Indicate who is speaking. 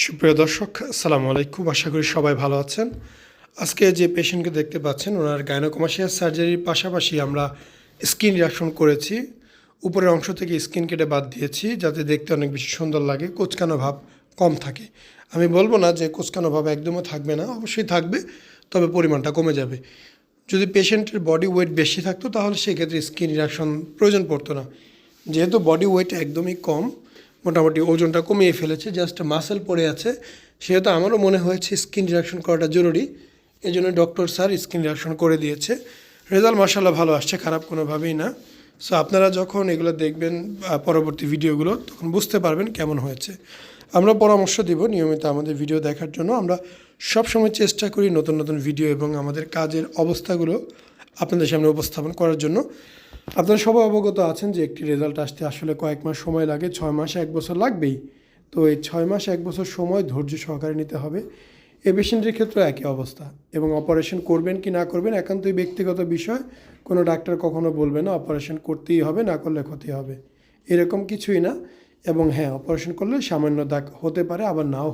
Speaker 1: সুপ্রিয় দর্শক, আসসালামু আলাইকুম। আশা করি সবাই ভালো আছেন। আজকে যে পেশেন্টকে দেখতে পাচ্ছেন, ওনার গাইনোকমাস্টিয়াল সার্জারির পাশাপাশি আমরা স্কিন রিডাকশন করেছি। উপরের অংশ থেকে স্কিন কেটে বাদ দিয়েছি, যাতে দেখতে অনেক বেশি সুন্দর লাগে, কোঁচকানো ভাব কম থাকে। আমি বলবো না যে কোঁচকানো ভাব একদমও থাকবে না, অবশ্যই থাকবে, তবে পরিমাণটা কমে যাবে। যদি পেশেন্টের বডি ওয়েট বেশি থাকতো তাহলে সেক্ষেত্রে স্কিন রিডাকশন প্রয়োজন পড়তো না। যেহেতু বডি ওয়েট একদমই কম, মোটামুটি ওজনটা কমিয়ে ফেলেছে, জাস্ট মাসেল পড়ে আছে, সেহেতু আমারও মনে হয়েছে স্কিন রিডাকশন করাটা জরুরি। এই জন্য ডক্টর স্যার স্কিন রিডাকশন করে দিয়েছে। রেজাল্ট মাশাআল্লাহ ভালো আসছে, খারাপ কোনোভাবেই না। সো আপনারা যখন এগুলো দেখবেন পরবর্তী ভিডিওগুলো, তখন বুঝতে পারবেন কেমন হয়েছে। আমরা পরামর্শ দিব নিয়মিত আমাদের ভিডিও দেখার জন্য। আমরা সবসময় চেষ্টা করি নতুন নতুন ভিডিও এবং আমাদের কাজের অবস্থাগুলো আপনাদের সামনে উপস্থাপন করার জন্য। আপনারা সবাই অবগত আছেন যে একটি রেজাল্ট আসতে আসলে কয়েক মাস সময় লাগে, 6 মাস 1 বছর লাগবেই। তো এই 6 মাস 1 বছর সময় ধৈর্য সহকারে নিতে হবে। এই পেশেন্টের ক্ষেত্রে একই অবস্থা, এবং অপারেশন করবেন কি না করবেন একান্তই ব্যক্তিগত বিষয়। কোনো ডাক্তার কখনো বলবে না অপারেশন করতেই হবে, না করলে ক্ষতি হবে, এরকম কিছুই না। এবং হ্যাঁ, অপারেশন করলে সামান্য দাগ হতে পারে, আবার নাও